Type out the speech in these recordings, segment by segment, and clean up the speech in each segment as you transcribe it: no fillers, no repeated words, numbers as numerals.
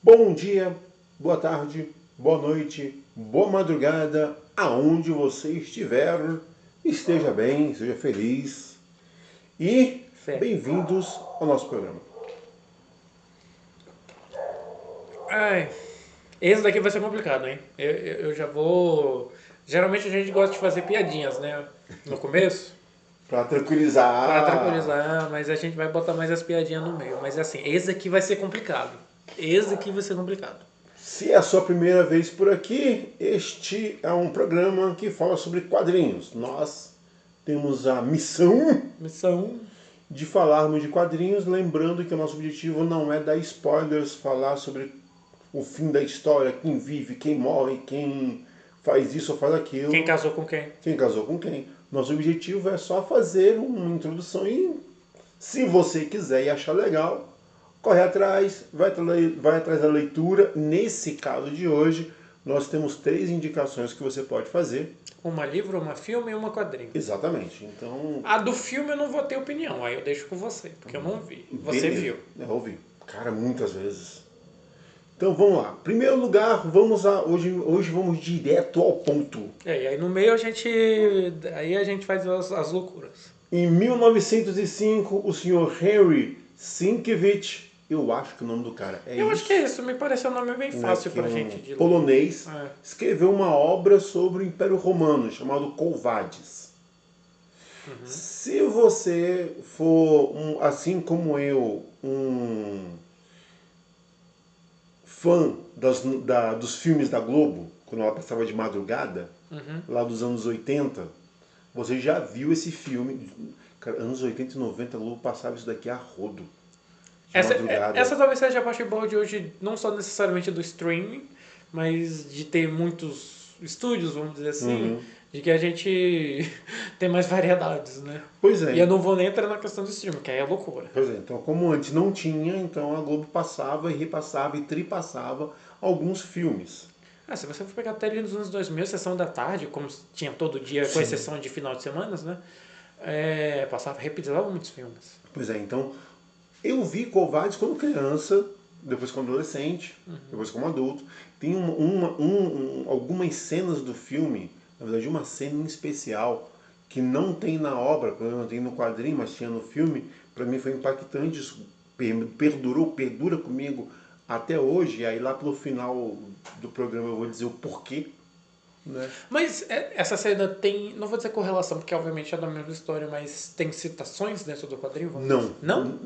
Bom dia, boa tarde, boa noite, boa madrugada, aonde você estiver, esteja bem, seja feliz e Fé. bem-vindos ao nosso programa. Ai, esse daqui vai ser complicado, hein? Eu já vou. Geralmente a gente gosta de fazer piadinhas, né? No começo, Para pra tranquilizar, tranquilizar, mas a gente vai botar mais as piadinhas no meio. Mas assim, esse aqui vai ser complicado. Esse aqui vai ser complicado. se é a sua primeira vez por aqui, este é um programa que fala sobre quadrinhos. Nós temos a missão Missão. de falarmos de quadrinhos, lembrando que o nosso objetivo não é dar spoilers, falar sobre o fim da história, quem vive, quem morre, quem faz isso ou faz aquilo, Quem casou com quem? quem casou com quem. Nosso objetivo é só fazer uma introdução e, se você quiser e achar legal, corre atrás, vai atrás da leitura. Nesse caso de hoje, nós temos 3 indicações que você pode fazer. Uma livro, uma filme e uma quadrinho. Exatamente. Então, A do filme eu não vou ter opinião, aí eu deixo com você, porque eu não vi. Você beleza. viu. Eu ouvi. Cara, muitas vezes. Então vamos lá. Primeiro lugar, hoje vamos direto ao ponto. E aí no meio a gente. Aí a gente faz as loucuras. Em 1905, o senhor Henry Sienkiewicz, eu acho que o nome do cara é Eu isso, acho que é isso, me pareceu um nome bem fácil que é pra um gente de ler. polonês, É. escreveu uma obra sobre o Império Romano, chamado Quo Vadis. Se você for, assim como eu, um fã dos filmes da Globo, quando ela passava de madrugada, lá dos anos 80, você já viu esse filme. Cara, anos 80 e 90, a Globo passava isso daqui a rodo. De madrugada. Essa talvez seja a parte boa de hoje, não só necessariamente do streaming, mas de ter muitos estúdios, vamos dizer assim, de que a gente tem mais variedades, né? Pois é. E eu não vou nem entrar na questão do streaming, que aí é loucura. Pois é, então como antes não tinha, então a Globo passava e repassava e tripassava alguns filmes. Se você for pegar até ali nos anos 2000, sessão da tarde, como tinha todo dia, com exceção de final de semana, né? Passava, reprisava muitos filmes. Pois é, então eu vi Quo Vadis quando criança, depois como adolescente, depois como adulto. Tem algumas cenas do filme, na verdade uma cena em especial, que não tem na obra, não tem no quadrinho, mas tinha no filme. Para mim foi impactante, isso perdura comigo até hoje. E aí lá pelo final do programa eu vou dizer o porquê. Né? Mas essa cena tem, não vou dizer correlação, porque obviamente é da mesma história, mas tem citações dentro do quadrinho? Não. Não?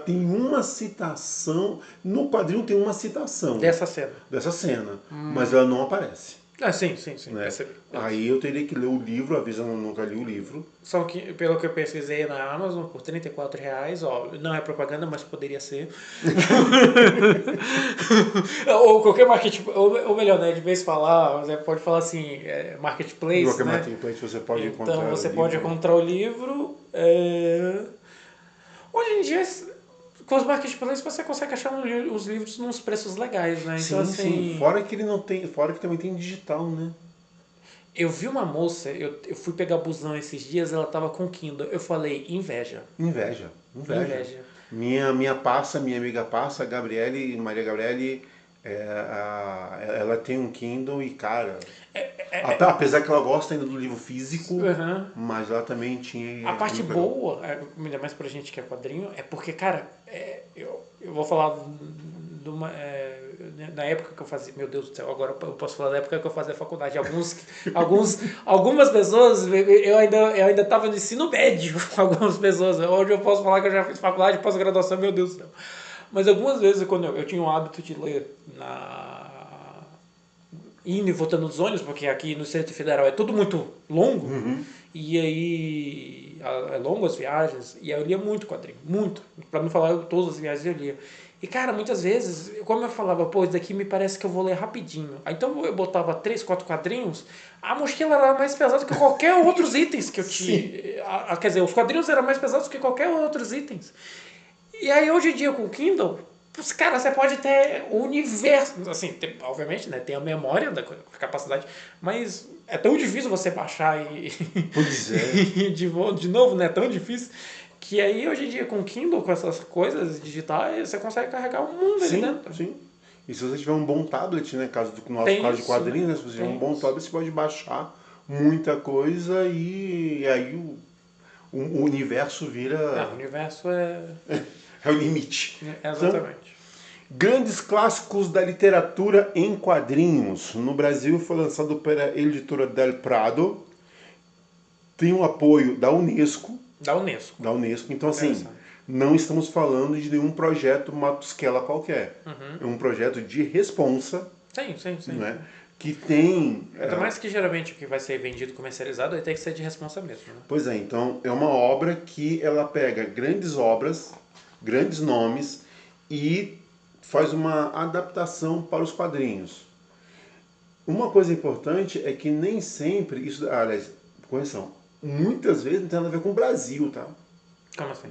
Tem uma citação, no quadrinho tem uma citação Dessa cena. dessa cena, mas ela não aparece. Sim, Né? percebi. Aí eu teria que ler o livro, às vezes eu nunca li o livro. Só que, pelo que eu pesquisei na Amazon, por R$34, ó, não é propaganda, mas poderia ser. Ou qualquer marketplace, ou melhor, né, de vez falar, você pode falar assim, marketplace, De qualquer né? marketplace você pode encontrar Então você o pode livro. encontrar o livro. Hoje em dia, com os marketplaces, você consegue achar os livros nos preços legais, né? Então, Sim, assim, sim. Fora que ele não tem, fora que também tem digital, né? eu vi uma moça, eu fui pegar busão esses dias, ela tava com Kindle. Eu falei, inveja. Inveja. Inveja. Minha amiga passa, Maria Gabriele, ela tem um Kindle e, cara, apesar que ela gosta ainda do livro físico, Uhum. mas ela também tinha. A parte boa, ainda mais pra gente que é quadrinho, é porque, cara, eu vou falar de uma, na época que eu fazia, meu Deus do céu, agora eu posso falar da época que eu fazia faculdade. Algumas pessoas, eu ainda tava no ensino médio, algumas pessoas. Hoje eu posso falar que eu já fiz faculdade, pós-graduação, meu Deus do céu. Mas algumas vezes, quando eu tinha o hábito de ler indo e voltando nos ônibus, porque aqui no Centro Federal é tudo muito longo, e aí é longo as viagens, e aí eu lia muito quadrinho, muito, pra não falar todas as viagens eu lia. E cara, muitas vezes, como eu falava, pô, isso daqui me parece que eu vou ler rapidinho. Aí, então eu botava 3, 4 quadrinhos, a mochila era mais pesada que qualquer outros itens que eu tinha. Quer dizer, os quadrinhos eram mais pesados que qualquer outros itens. E aí hoje em dia com o Kindle, cara, você pode ter o universo, assim, obviamente, né, tem a memória da capacidade, mas é tão difícil você baixar Pois é. e de novo, né, é tão difícil, que aí hoje em dia com o Kindle, com essas coisas digitais, você consegue carregar o mundo ali dentro. Sim. E se você tiver um bom tablet, né, no nosso Tem caso de isso, quadrinhos, né? né, se você tiver Tem um bom isso. tablet, você pode baixar muita coisa e aí o universo Não, o vira... universo é... é o limite. Então, Exatamente. grandes clássicos da literatura em quadrinhos. No Brasil foi lançado pela editora Del Prado, tem um apoio da Unesco, Da Unesco. Então, assim, Interessante. não estamos falando de nenhum projeto matusquela qualquer. É um projeto de responsa, Sim, sim, sim, não é? sim. Que tem... Ainda mais que geralmente o que vai ser vendido comercializado aí tem que ser de responsa mesmo, né? Pois é, então é uma obra que ela pega grandes obras, grandes nomes e faz uma adaptação para os quadrinhos. Uma coisa importante é que nem sempre isso, aliás, correção, muitas vezes não tem nada a ver com o Brasil, tá? Como assim?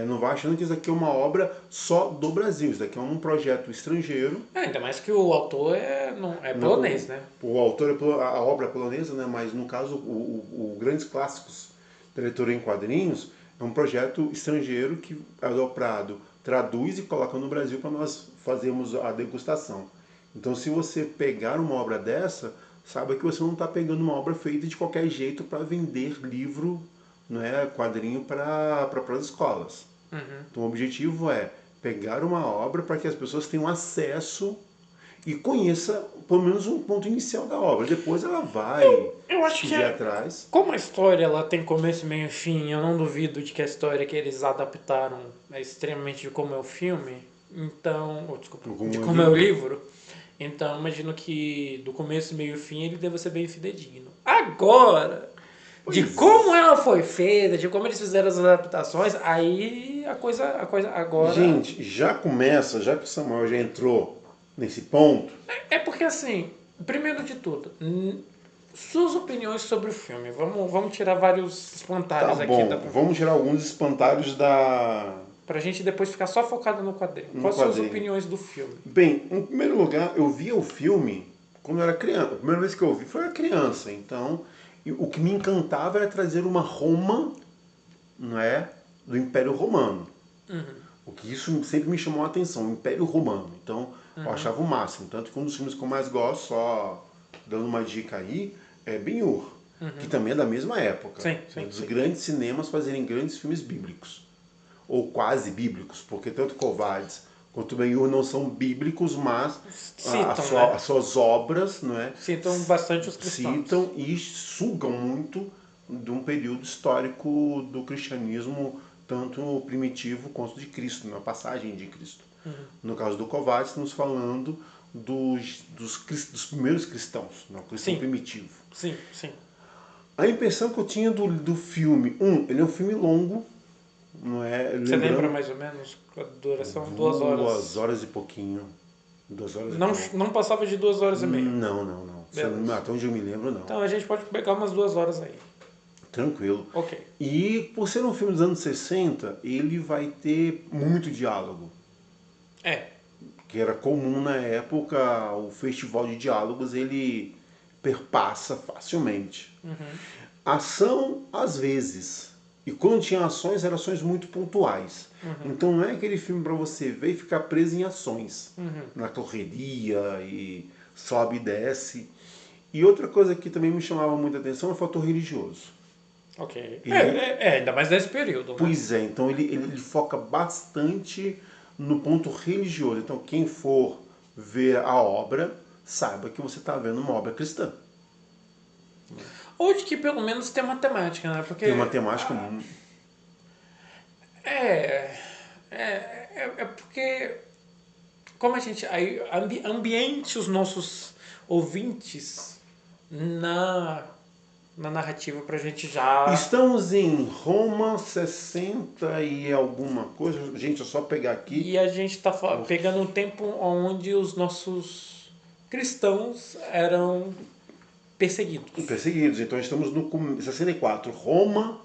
Não vai achando que isso aqui é uma obra só do Brasil, isso daqui é um projeto estrangeiro. Ainda mais que o autor é, não, é Não, polonês, né? o autor, a obra é polonesa, né? Mas no caso, o Grandes Clássicos da Leitura em Quadrinhos é um projeto estrangeiro que a Prado traduz e coloca no Brasil para nós fazermos a degustação. Então, se você pegar uma obra dessa, saiba que você não está pegando uma obra feita de qualquer jeito para vender livro, né, quadrinho para as escolas. Então, o objetivo é pegar uma obra para que as pessoas tenham acesso e conheça pelo menos um ponto inicial da obra. Depois ela vai Eu acho que ir atrás. como a história ela tem começo, meio e fim, eu não duvido de que a história que eles adaptaram é extremamente de como é o filme, então, desculpa, Como de é o como é o livro. livro. Então, imagino que do começo, meio e fim ele deva ser bem fidedigno. Agora, de Pois como ela foi feita, de como eles fizeram as adaptações, aí a coisa agora gente, já começa, já que o Samuel já entrou nesse ponto, é porque assim, primeiro de tudo, suas opiniões sobre o filme. Vamos tirar vários tá espantalhos aqui bom, vamos tirar alguns espantalhos pra gente depois ficar só focado no quadrinho. no Quais são as quadrinho. opiniões do filme? Bem, em primeiro lugar, eu via o filme quando eu era criança. A primeira vez que eu vi foi eu criança. Então, o que me encantava era trazer uma Roma, não é, do Império Romano. O que isso sempre me chamou a atenção, o Império Romano. Então, eu achava o máximo. Tanto que um dos filmes que eu mais gosto, só dando uma dica aí, é Ben-Hur, que também é da mesma época. Sim, Né, sim, dos sim. grandes cinemas fazerem grandes filmes bíblicos. Ou quase bíblicos, porque tanto Covardes quanto Ben-Hur não são bíblicos, mas Citam, né? as suas obras, não é, Citam bastante os cristãos. citam e sugam muito de um período histórico do cristianismo, tanto primitivo quanto de Cristo, na passagem de Cristo. No caso do Kovács, estamos falando dos primeiros cristãos, não, o cristão Sim, primitivo. sim, sim. A impressão que eu tinha do filme, ele é um filme longo, não é? Você lembra Lembrando, mais ou menos a duração? 2 2 horas. horas e pouquinho. 2 horas e Não, pouco. não passava de 2 horas e meia. Não. Beleza. Até onde eu me lembro, não. Então a gente pode pegar umas 2 horas aí. Tranquilo. Ok. E por ser um filme dos anos 60, ele vai ter muito diálogo. É. Que era comum na época, o festival de diálogos ele perpassa facilmente. Ação, às vezes. E quando tinha ações, eram ações muito pontuais. Então não é aquele filme para você ver e ficar preso em ações. Na correria e sobe e desce. E outra coisa que também me chamava muita atenção é o fator religioso. Ok. Ele, Ainda mais nesse período, né? pois é, então ele foca bastante no ponto religioso. Então quem for ver a obra, saiba que você está vendo uma obra cristã. Ou de que pelo menos tem uma temática, né? Porque Tem uma temática... É, é porque como a gente aí ambiente os nossos ouvintes na narrativa pra gente já Estamos em Roma 60 e alguma coisa. Gente, é só pegar aqui. e a gente tá pegando um tempo onde os nossos cristãos eram perseguidos. Perseguidos. Então estamos no 64. Roma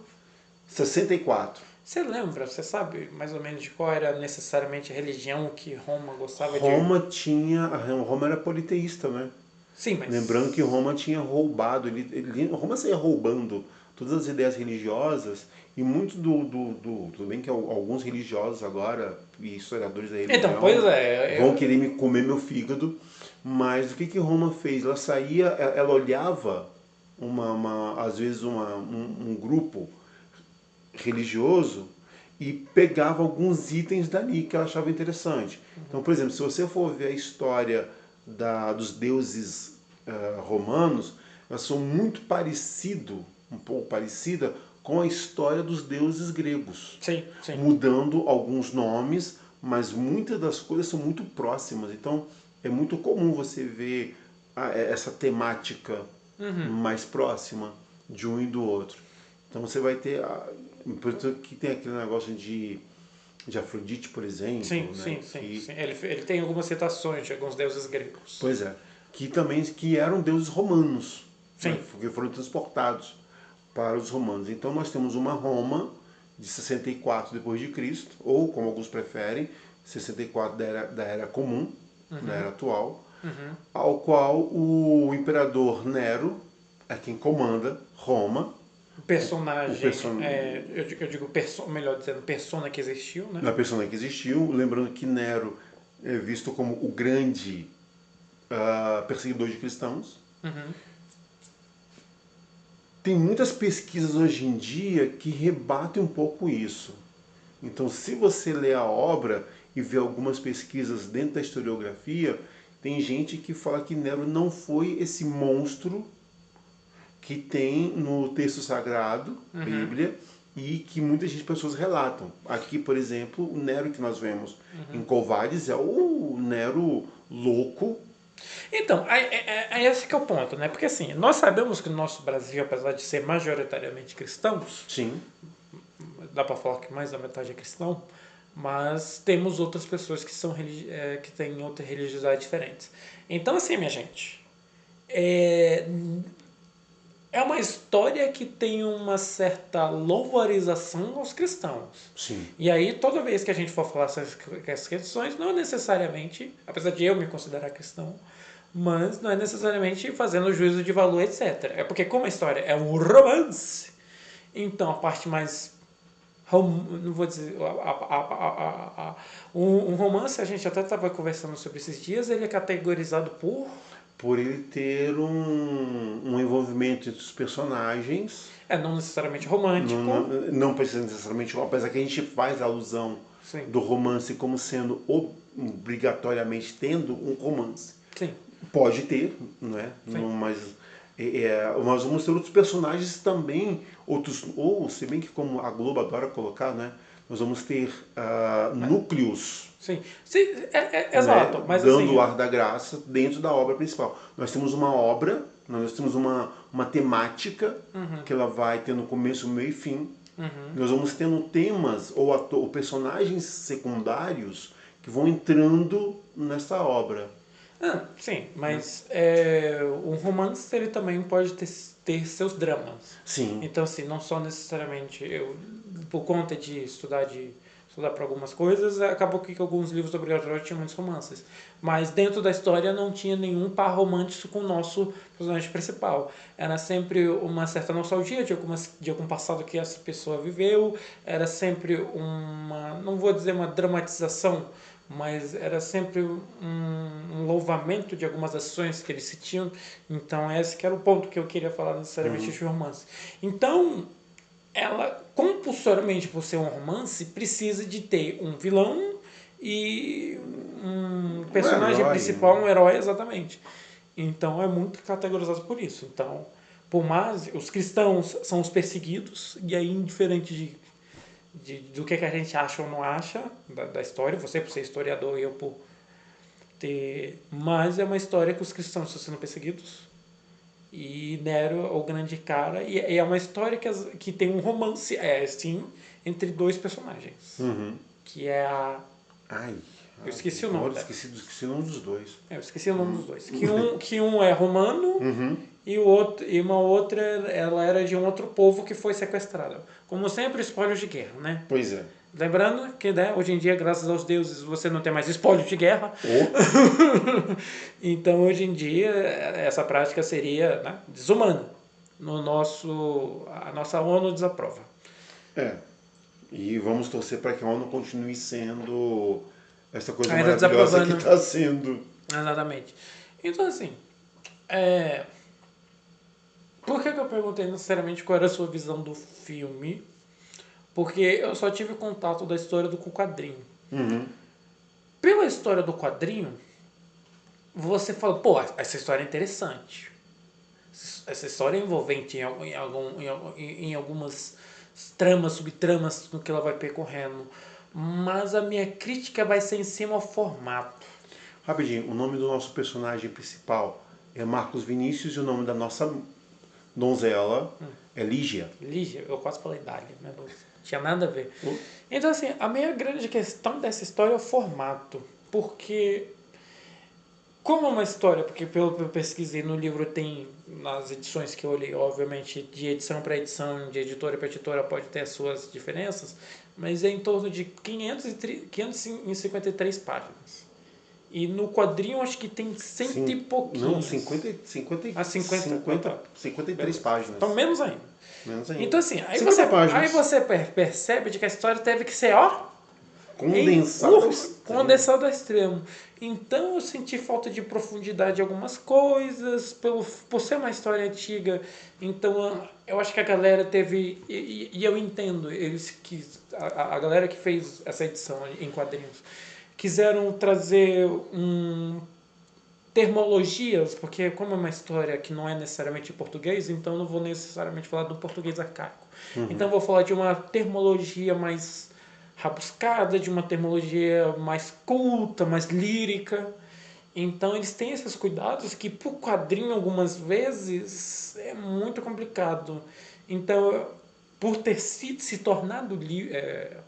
64. Você lembra, você sabe mais ou menos de qual era necessariamente a religião que Roma gostava de... Roma era politeísta, né? Sim, mas... Lembrando que Roma tinha roubado, Roma saía roubando todas as ideias religiosas e muito tudo bem que alguns religiosos agora e historiadores da religião Então, pois é. vão querer me comer meu fígado, mas o que Roma fez? Ela saía, ela olhava às vezes um grupo religioso e pegava alguns itens dali que ela achava interessante. Então, por exemplo, se você for ver a história dos deuses romanos, elas são muito um pouco parecida com a história dos deuses gregos. Sim, sim. Mudando alguns nomes, mas muitas das coisas são muito próximas. Então, é muito comum você ver essa temática mais próxima de um e do outro. Então, você vai ter... que tem aquele negócio de Afrodite, por exemplo. Sim, né? sim. Ele tem algumas citações de alguns deuses gregos. Pois é. Que eram deuses romanos. Sim. Né? Que foram transportados para os romanos. Então nós temos uma Roma de 64 depois de Cristo, ou como alguns preferem, 64 da era comum, da era atual, ao qual o imperador Nero é quem comanda Roma. O personagem, eu digo, melhor dizendo, persona que existiu, né? Na persona que existiu, lembrando que Nero é visto como o grande perseguidor de cristãos. Tem muitas pesquisas hoje em dia que rebatem um pouco isso. Então, se você lê a obra e vê algumas pesquisas dentro da historiografia, tem gente que fala que Nero não foi esse monstro que tem no texto sagrado, Bíblia, e que muitas pessoas relatam. Aqui, por exemplo, o Nero que nós vemos em Quo Vadis é o Nero louco. Então, esse que é o ponto, né? Porque assim, nós sabemos que no nosso Brasil, apesar de ser majoritariamente cristãos, Sim. dá para falar que mais da metade é cristão, mas temos outras pessoas que têm outra religiosidade diferentes. Então, assim, minha gente, é uma história que tem uma certa louvorização aos cristãos. Sim. E aí, toda vez que a gente for falar sobre essas questões, não necessariamente, apesar de eu me considerar cristão, mas não é necessariamente fazendo juízo de valor, etc. É porque como a história é um romance, então a parte mais... não vou dizer... Um romance, a gente até estava conversando sobre esses dias, ele é categorizado por ele ter um envolvimento entre os personagens. Não necessariamente romântico. Não precisa necessariamente, apesar que a gente faz a alusão do romance como sendo obrigatoriamente tendo um romance. Sim. Pode ter, né? Mas nós vamos ter outros personagens também, ou se bem que como a Globo adora colocar, né? Nós vamos ter núcleos. Sim, exato. Né, mas dando assim, o ar da graça dentro da obra principal. Nós temos uma obra, nós temos uma temática que ela vai tendo começo, meio e fim. Nós vamos tendo temas ou personagens secundários que vão entrando nessa obra. Sim, mas um romance ele também pode ter seus dramas. Sim. Então, assim, não só necessariamente por conta de estudar para algumas coisas, acabou que alguns livros obrigatórios tinham muitos romances. Mas dentro da história não tinha nenhum par romântico com o nosso personagem principal. Era sempre uma certa nostalgia de algum passado que essa pessoa viveu, era sempre não vou dizer uma dramatização, mas era sempre um louvamento de algumas ações que eles se tinham. Então esse que era o ponto que eu queria falar necessariamente de romance. Então, ela, compulsoriamente por ser um romance, precisa de ter um vilão e um personagem principal, um herói, exatamente. Então é muito categorizado por isso. Então, por mais os cristãos são os perseguidos, e aí indiferente do que a gente acha ou não acha da história, você por ser historiador e eu por ter... Mas é uma história que os cristãos estão sendo perseguidos e Nero é o grande cara, e é uma história que tem um romance, sim, entre dois personagens, que é a... eu esqueci o nome. Esqueci o nome dos dois. Eu esqueci o nome dos dois. Que um é romano e uma outra, ela era de um outro povo que foi sequestrada. Como sempre, espólios de guerra, né? Pois é. Lembrando que, né, hoje em dia, graças aos deuses, você não tem mais espólio de guerra. Então, hoje em dia, essa prática seria, né, desumana. a nossa ONU desaprova. E vamos torcer para que a ONU continue sendo essa coisa Ainda maravilhosa que desaprovando. está sendo. Exatamente. Então, assim, por que eu perguntei necessariamente qual era a sua visão do filme? Porque eu só tive contato da história com o quadrinho. Pela história do quadrinho, você fala, pô, essa história é interessante. Essa história é envolvente em algumas tramas, subtramas no que ela vai percorrendo. Mas a minha crítica vai ser em cima ao formato. Rapidinho, o nome do nosso personagem principal é Marcos Vinícius e o nome da nossa donzela é Lígia. Lígia, eu quase falei Dália, né? Não tinha nada a ver. Então, assim, a minha grande questão dessa história é o formato. Porque, como é uma história, porque pelo que eu pesquisei no livro tem, nas edições que eu li, obviamente, de edição para edição, de editora para editora, pode ter as suas diferenças, mas é em torno de 553 páginas. E no quadrinho acho que tem cento e pouquinhos. Não, 53 páginas. Então menos ainda. Menos ainda. Então assim, aí 50 aí você percebe de que a história teve que ser, condensado ao extremo. Então eu senti falta de profundidade em algumas coisas, por ser uma história antiga. Então eu acho que a galera teve, e eu entendo, a galera que fez essa edição em quadrinhos, quiseram trazer termologias, porque como é uma história que não é necessariamente em português, então eu não vou necessariamente falar do português arcaico. Então eu vou falar de uma termologia mais rabuscada, de uma termologia mais culta, mais lírica. Então eles têm esses cuidados que pro quadrinho algumas vezes é muito complicado. Então, por ter se tornado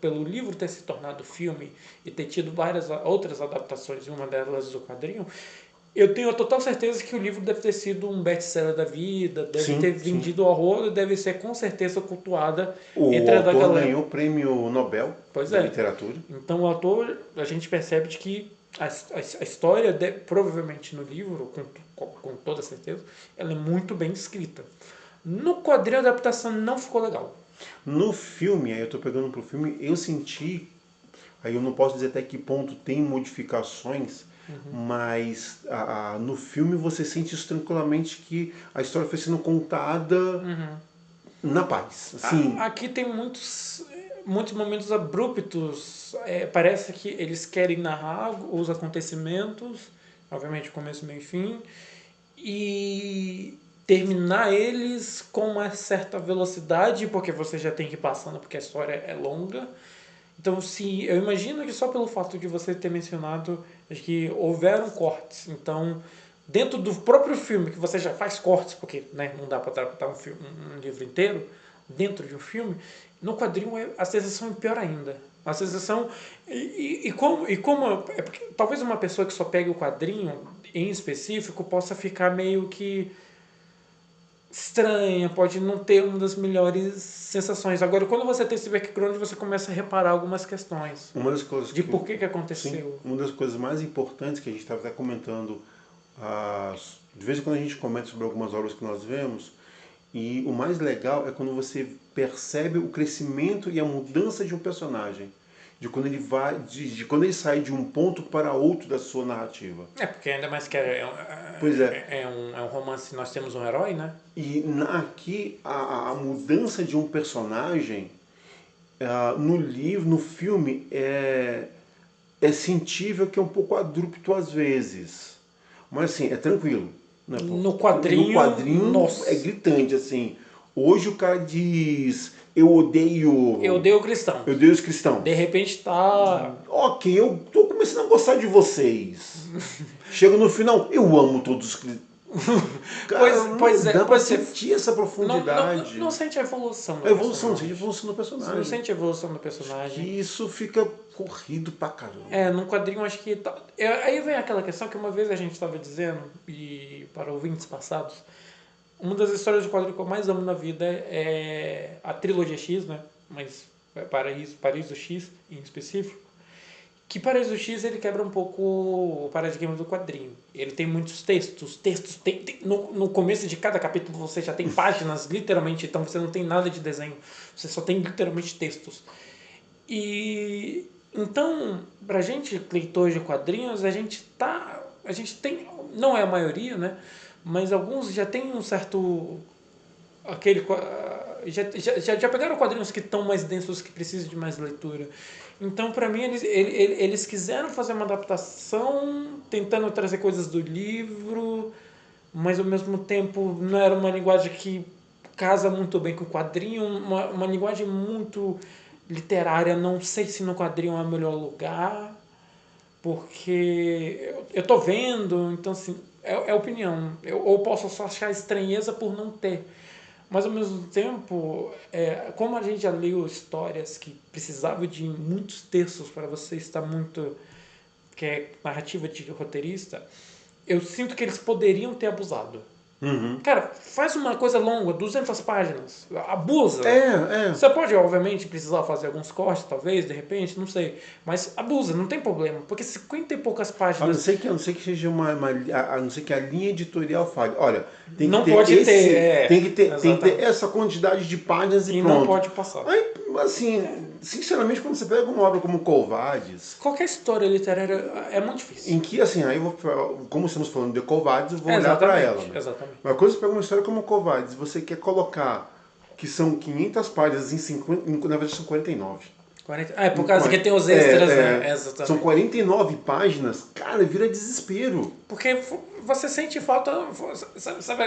pelo livro ter se tornado filme e ter tido várias outras adaptações, e uma delas do quadrinho, eu tenho a total certeza que o livro deve ter sido um best-seller da vida, deve ter vendido horror, deve ser com certeza cultuada entre a galera. O autor ganhou o prêmio Nobel da literatura. Então o autor, a gente percebe de que a história, provavelmente no livro, com toda certeza, ela é muito bem escrita. No quadrinho a adaptação não ficou legal. No filme, aí eu tô pegando pro filme, eu senti, aí eu não posso dizer até que ponto tem modificações, mas no filme você sente isso tranquilamente, que a história foi sendo contada na paz. Assim, aqui tem muitos momentos abruptos. Parece que eles querem narrar os acontecimentos, obviamente começo, meio e fim, e terminar eles com uma certa velocidade, porque você já tem que ir passando, porque a história é longa. Então, eu imagino que só pelo fato de você ter mencionado que houveram cortes, então dentro do próprio filme, que você já faz cortes, porque não dá para adaptar um livro inteiro dentro de um filme, no quadrinho a sensação é pior ainda. A sensação. Porque talvez uma pessoa que só pegue o quadrinho em específico possa ficar meio que estranha, pode não ter uma das melhores sensações. Agora, quando você tem esse background, você começa a reparar algumas questões. Uma das coisas de por que aconteceu. Sim, uma das coisas mais importantes que a gente estava até comentando, de vez em quando a gente comenta sobre algumas obras que nós vemos, e o mais legal é quando você percebe o crescimento e a mudança de um personagem. De quando ele quando ele sai de um ponto para outro da sua narrativa. Porque ainda mais que pois é um romance, nós temos um herói, né? E aqui a mudança de um personagem no filme é sentível, que é um pouco abrupto às vezes. Mas assim, é tranquilo. Né? No quadrinho é gritante, assim. Hoje o cara diz: eu odeio o cristão. Eu odeio os cristãos. De repente tá. Ok, eu tô começando a gostar de vocês. Chega no final, eu amo todos os cristãos. Dá pra sentir essa profundidade. Não sente a evolução do personagem. Sente a evolução do personagem. Não sente a evolução do personagem. E isso fica corrido pra caramba. No quadrinho acho que... Aí vem aquela questão que uma vez a gente estava dizendo, e para ouvintes passados, uma das histórias do quadrinho que eu mais amo na vida é a trilogia X, né? Mas Paraíso X em específico. Que Paraíso X ele quebra um pouco o paradigma do quadrinho. Ele tem muitos textos, no começo de cada capítulo você já tem páginas, literalmente, então você não tem nada de desenho, você só tem literalmente textos. E então, pra gente, leitor de quadrinhos, a gente tem, não é a maioria, né? Mas alguns já tem um certo já pegaram quadrinhos que estão mais densos, que precisam de mais leitura. Então, para mim, eles quiseram fazer uma adaptação, tentando trazer coisas do livro, mas ao mesmo tempo não era uma linguagem que casa muito bem com o quadrinho, uma linguagem muito literária. Não sei se no quadrinho é o melhor lugar, porque eu tô vendo, então assim, é opinião. Ou posso só achar estranheza por não ter. Mas ao mesmo tempo, como a gente já leu histórias que precisavam de muitos textos para você estar muito, que é narrativa de roteirista, eu sinto que eles poderiam ter abusado. Uhum. Cara, faz uma coisa longa, 200 páginas, abusa. É. Você pode, obviamente, precisar fazer alguns cortes, talvez, de repente, não sei. Mas abusa, não tem problema. Porque 50 e poucas páginas. A não ser que seja a não ser que a linha editorial fale. Olha, tem que não ter pode esse, ter, tem que ter exatamente. essa quantidade de páginas e E pronto. não pode passar. Aí, assim, sinceramente, quando você pega uma obra como Covardes, qualquer história literária é muito difícil. em que, assim, aí como estamos falando de Covardes, eu vou olhar para ela. Né? Exatamente. Mas quando você pega uma história como Covardes, você quer colocar que são 500 páginas em 50, na verdade são 49. Por causa que tem os extras, né? Exatamente. São 49 páginas, cara, vira desespero. Porque você sente falta.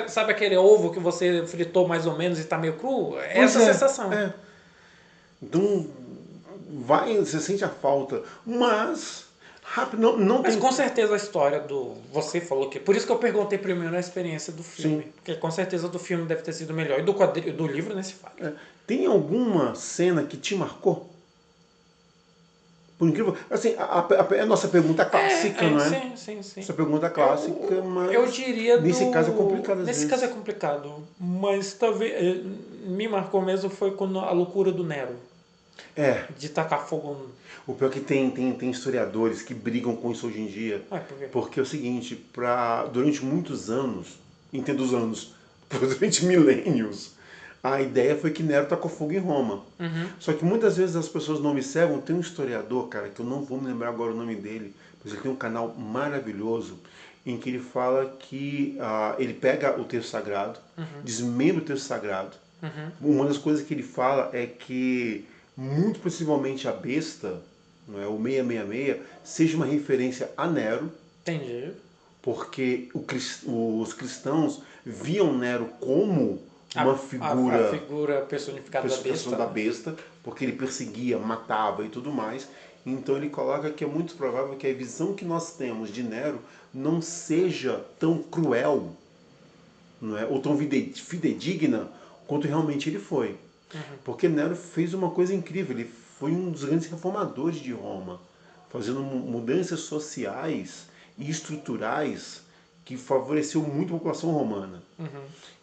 Sabe aquele ovo que você fritou mais ou menos e tá meio cru? Essa sensação. Então, você sente a falta. Mas, rápido, não Mas tem. com certeza a história do. Você falou que. Por isso que eu perguntei primeiro a experiência do filme. Sim. Porque com certeza do filme deve ter sido melhor. E do quadrinho, do livro, nem se fala. Tem alguma cena que te marcou? Por incrível. Assim, a nossa pergunta clássica, não é? Sim. Essa pergunta clássica, mas. Eu diria. Nesse caso é complicado, às Nesse vezes. caso é complicado. Mas talvez. Me marcou mesmo foi quando a loucura do Nero. De tacar fogo no. O pior é que tem historiadores que brigam com isso hoje em dia. Por quê? Porque é o seguinte, durante muitos anos, entendo os anos, durante milênios, a ideia foi que Nero tacou fogo em Roma. Uhum. Só que muitas vezes as pessoas não observam. Tem um historiador, cara, que eu não vou me lembrar agora o nome dele, mas ele tem um canal maravilhoso em que ele fala que ele pega o texto sagrado, desmembra o texto sagrado. Uma das coisas que ele fala é que muito possivelmente a besta, não é, o 666, seja uma referência a Nero. Entendi. Porque os cristãos viam Nero como uma figura... A figura personificada da besta, porque ele perseguia, matava e tudo mais. Então ele coloca que é muito provável que a visão que nós temos de Nero não seja tão cruel, não é, ou tão fidedigna quanto realmente ele foi. Porque Nero fez uma coisa incrível, ele foi um dos grandes reformadores de Roma, fazendo mudanças sociais e estruturais que favoreceu muito a população romana.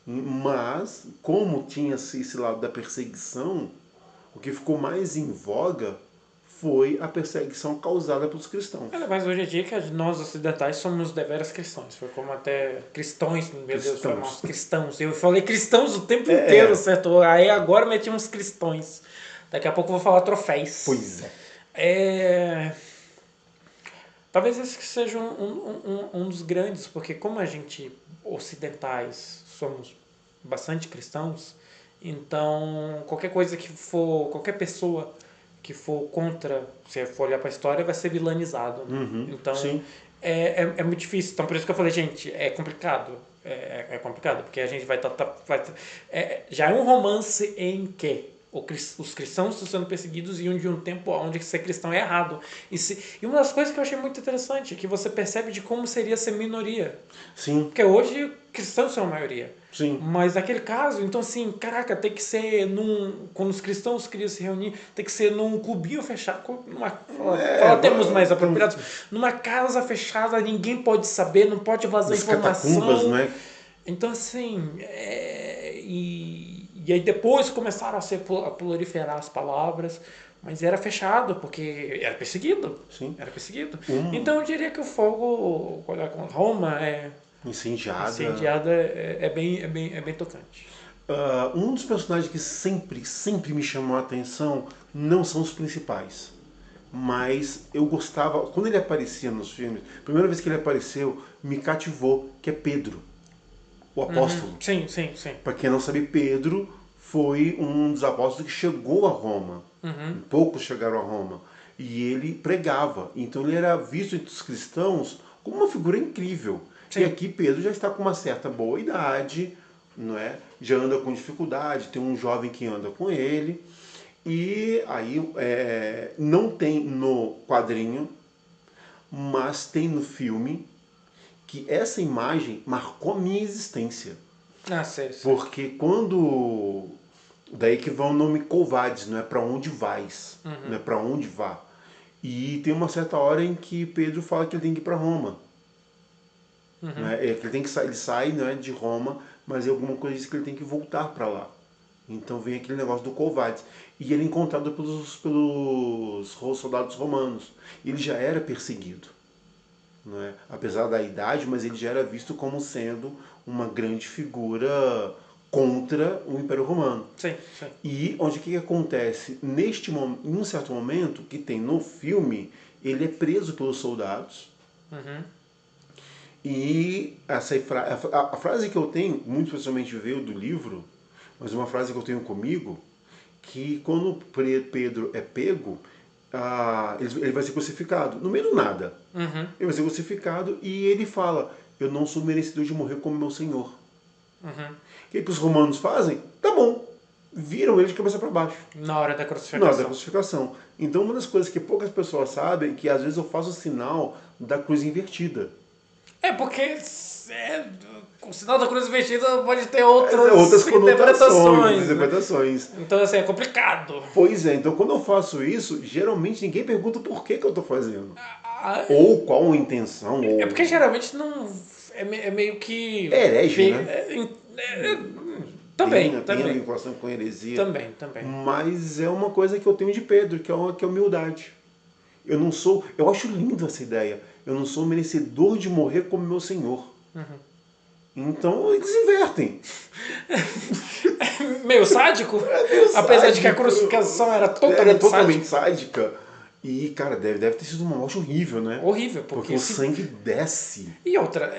Mas, como tinha esse lado da perseguição, o que ficou mais em voga foi a perseguição causada pelos cristãos. Mas hoje em dia que nós ocidentais somos deveras cristãos. Foi como até cristãos, meu Deus, foi mal, cristãos. Eu falei cristãos o tempo inteiro, certo? Aí agora meti uns cristões. Daqui a pouco eu vou falar troféus. Pois é. Talvez esse seja um dos grandes, porque como a gente, ocidentais, somos bastante cristãos, então qualquer coisa que for, qualquer pessoa que for contra, se for olhar para a história, vai ser vilanizado. Né? Então é muito difícil. Então por isso que eu falei, gente, é complicado. É complicado, porque a gente vai já é um romance em que os cristãos estão sendo perseguidos e de um tempo onde ser cristão é errado. E uma das coisas que eu achei muito interessante é que você percebe de como seria ser minoria. Sim. Porque hoje cristãos são a maioria. Sim. Mas naquele caso, então assim, caraca, tem que ser quando os cristãos queriam se reunir, tem que ser num clubinho fechado, termos mais apropriados, numa casa fechada, ninguém pode saber, não pode vazar informação. Né? Então assim, e aí depois começaram a proliferar as palavras, Mas era fechado, porque era perseguido. Sim. Era perseguido. Então eu diria que o fogo, Roma é Incendiada. incendiada, é bem tocante. Um dos personagens que sempre me chamou a atenção não são os principais. Mas eu gostava, quando ele aparecia nos filmes, a primeira vez que ele apareceu, me cativou, que é Pedro, o apóstolo. Sim. Para quem não sabe, Pedro foi um dos apóstolos que chegou a Roma. Poucos chegaram a Roma. E ele pregava. Então ele era visto entre os cristãos como uma figura incrível. Sim. E aqui Pedro já está com uma certa boa idade, não é? Já anda com dificuldade, tem um jovem que anda com ele. E aí não tem no quadrinho, mas tem no filme, que essa imagem marcou a minha existência. Sei. Porque quando... Daí que vem o nome Covardes, não é para onde vais, não é para onde vá. E tem uma certa hora em que Pedro fala que ele tem que ir para Roma. Né? Ele sai, né, de Roma, mas alguma coisa diz que ele tem que voltar para lá. Então vem aquele negócio do Covardes. E ele é encontrado pelos soldados romanos. Ele já era perseguido. Não é? Apesar da idade, mas ele já era visto como sendo uma grande figura contra o Império Romano. Sim. E onde que acontece? Em um certo momento, que tem no filme, ele é preso pelos soldados. E a frase que eu tenho, muito pessoalmente veio do livro, mas uma frase que eu tenho comigo, que quando Pedro é pego, ele vai ser crucificado. No meio do nada. Ele vai ser crucificado e ele fala, eu não sou merecedor de morrer como meu Senhor. O que os romanos fazem? Tá bom. Viram ele de cabeça para baixo. Na hora da crucificação. Na hora da crucificação. Então uma das coisas que poucas pessoas sabem é que às vezes eu faço o sinal da cruz invertida. Porque o sinal da cruz invertida pode ter outras interpretações. Então, assim, é complicado. Pois é, então quando eu faço isso, geralmente ninguém pergunta por que eu estou fazendo. Ou qual a intenção. É porque geralmente não... É meio que... herege, né? Também. Tem a vinculação com heresia. Também. Mas é uma coisa que eu tenho de Pedro, que é humildade. Eu acho lindo essa ideia. Eu não sou merecedor de morrer como meu Senhor. Então eles invertem. Meio sádico? Apesar de que a crucificação era totalmente sádica. E, cara, deve ter sido uma morte horrível, né? Horrível, porque o sangue desce. E outra,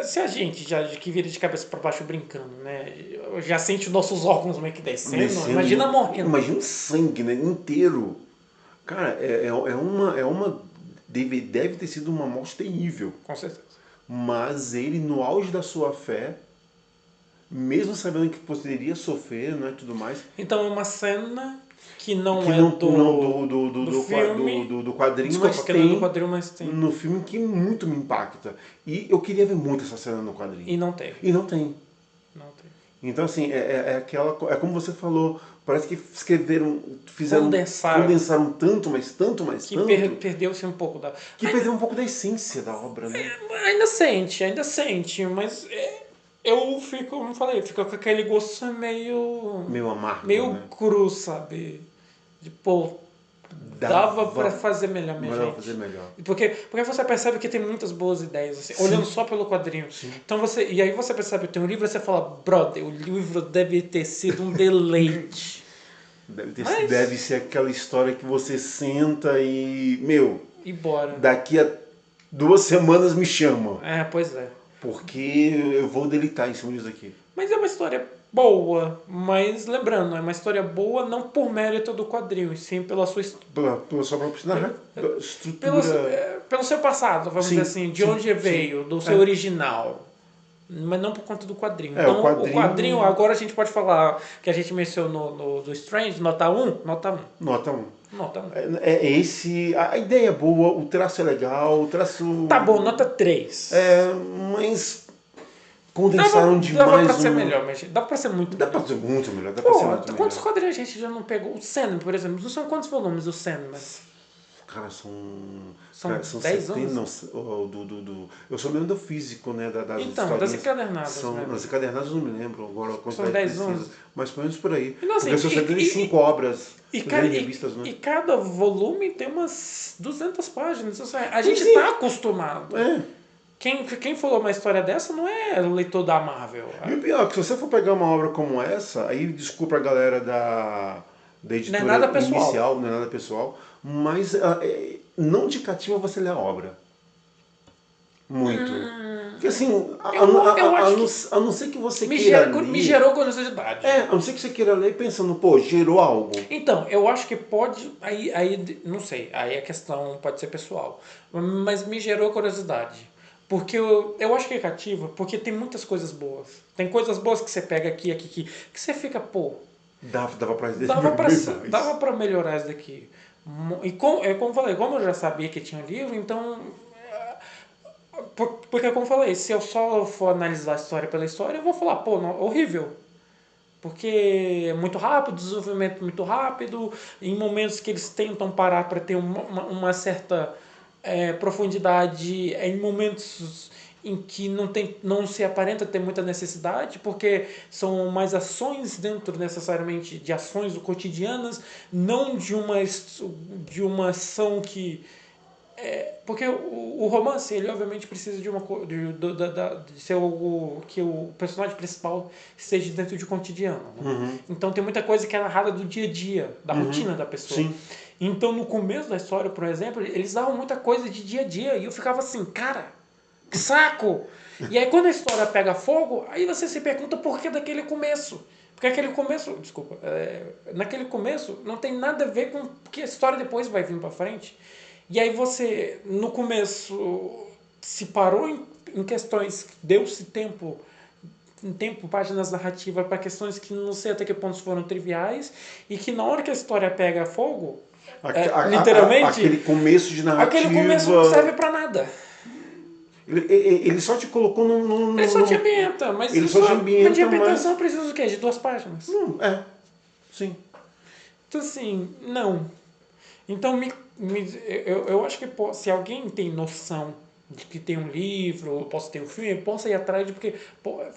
se a gente já que vira de cabeça para baixo brincando, né? Já sente os nossos órgãos meio que descendo, imagina morrendo. Imagina o sangue, né? Inteiro. Cara, deve ter sido uma morte terrível. Com certeza. Mas ele, no auge da sua fé, mesmo sabendo que poderia sofrer, né, tudo mais. Então é uma cena que não do quadrinho, desculpa, mas que não é do quadrinho, mas tem no filme, que muito me impacta. E eu queria ver muito essa cena no quadrinho. E não tem. Então, assim, é como você falou, parece que condensaram tanto, que perdeu-se um pouco da... perdeu um pouco da essência da obra, né? Ainda sente, mas eu fico, como eu falei, fico com aquele gosto meio amargo, meio né? cru, sabe? Dava pra fazer melhor, minha gente. Fazer melhor. Porque você percebe que tem muitas boas ideias, assim, olhando só pelo quadrinho. Sim. Então e aí você percebe que tem um livro e você fala, brother, o livro deve ter sido um deleite. Deve ser aquela história que você senta e, e bora. Daqui a 2 semanas me chama. Pois é. Porque eu vou deleitar em cima disso aqui. Mas é uma história boa, mas lembrando, é uma história boa não por mérito do quadrinho, e sim pela sua pela sua própria estrutura. Pelo seu passado, vamos dizer assim, de onde veio, do seu original. Mas não por conta do quadrinho. Então, o quadrinho, agora a gente pode falar que a gente mencionou do Strange, nota 1. Nota 1. A ideia é boa, o traço é legal, o traço... Tá bom, nota 3. Mas condensaram demais. Dava pra ser melhor, mas dá pra ser muito melhor. Dá pra ser muito melhor. Quantos quadrinhos a gente já não pegou? O Sandman, por exemplo, não são quantos volumes o Sandman? Cara, são 10 70, anos? não, eu só lembro do físico, né? Das Então, das historinhas. encadernadas, né? Das encadernadas eu não me lembro agora a São quantidade 10 precisa. anos. Mas pelo menos por aí. E, não, assim, Porque são 75 obras. E, Já em revistas, né? e cada volume tem umas 200 páginas. Assim, a gente Sim. tá acostumado. É. Quem falou uma história dessa não é leitor da Marvel. E o pior é que se você for pegar uma obra como essa, aí desculpa a galera da editora Não é nada pessoal. inicial, não é nada pessoal, mas não te cativa você ler a obra. Muito. Porque assim, a não ser que você queira ler... Me gerou curiosidade. a não ser que você queira ler pensando, pô, gerou algo. Então, eu acho que pode... Aí não sei, aí a questão pode ser pessoal. Mas me gerou curiosidade. Porque eu acho que é cativa, porque tem muitas coisas boas. Tem coisas boas que você pega aqui, que você fica, pô... Dava pra melhorar isso daqui. E como eu falei, como eu já sabia que tinha um livro, então... Porque, como eu falei, se eu só for analisar a história pela história, eu vou falar, pô, não, horrível. Porque é muito rápido, desenvolvimento muito rápido, em momentos que eles tentam parar para ter uma certa profundidade, em momentos em que não se aparenta ter muita necessidade, porque são mais ações dentro necessariamente de ações cotidianas, não de uma ação que... porque o romance, ele obviamente precisa de de ser algo que o personagem principal esteja dentro de cotidiano. Né? Uhum. Então tem muita coisa que é narrada do dia a dia, da rotina da pessoa. Sim. Então no começo da história, por exemplo, eles davam muita coisa de dia a dia e eu ficava assim, cara, que saco! E aí quando a história pega fogo, aí você se pergunta por que daquele começo. Porque aquele começo, desculpa, naquele começo não tem nada a ver com o que a história depois vai vir pra frente. E aí você, no começo, se parou em questões, deu-se tempo, páginas narrativas para questões que não sei até que pontos foram triviais, e que na hora que a história pega fogo, literalmente... Aquele começo de narrativa... Aquele começo não serve para nada. Ele só te colocou Ele só te ambienta, mas... Ele só te ambienta, mas de ambientação precisa do quê? De 2 páginas? Sim. Então assim, não. Então eu acho que se alguém tem noção de que tem um livro, ou posso ter um filme, possa ir atrás, porque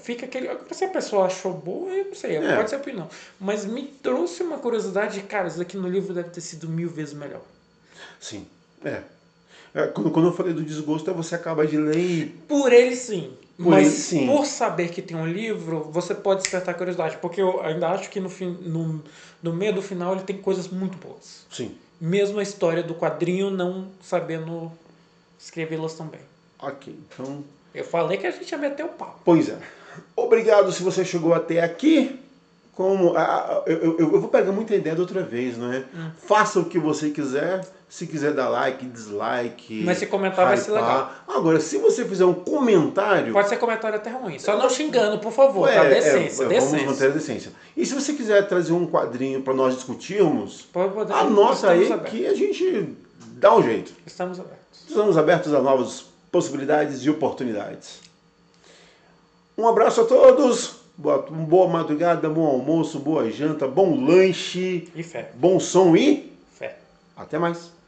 fica aquele... Se a pessoa achou boa, eu não sei, pode ser opinião. Mas me trouxe uma curiosidade de, cara, isso daqui no livro deve ter sido 1000 vezes melhor. Sim, quando eu falei do desgosto, você acaba de ler e... Por ele sim. Por saber que tem um livro, você pode despertar curiosidade. Porque eu ainda acho que no meio do final ele tem coisas muito boas. Sim. Mesmo a história do quadrinho não sabendo escrevê-las tão bem. Ok, então... Eu falei que a gente ia meter o pau. Pois é. Obrigado se você chegou até aqui. Eu vou pegar muita ideia da outra vez, não é? Faça o que você quiser. Se quiser dar like, dislike... Mas se comentar vai ser legal. Agora, se você fizer um comentário... Pode ser comentário até ruim. Só não xingando, por favor. Tá? Decência. Vamos manter a decência. E se você quiser trazer um quadrinho para nós discutirmos, anota aí que a gente dá um jeito. Estamos abertos. Estamos abertos a novas possibilidades e oportunidades. Um abraço a todos. Boa madrugada, bom almoço, boa janta, bom lanche. E fé. Bom som e... Fé. Até mais.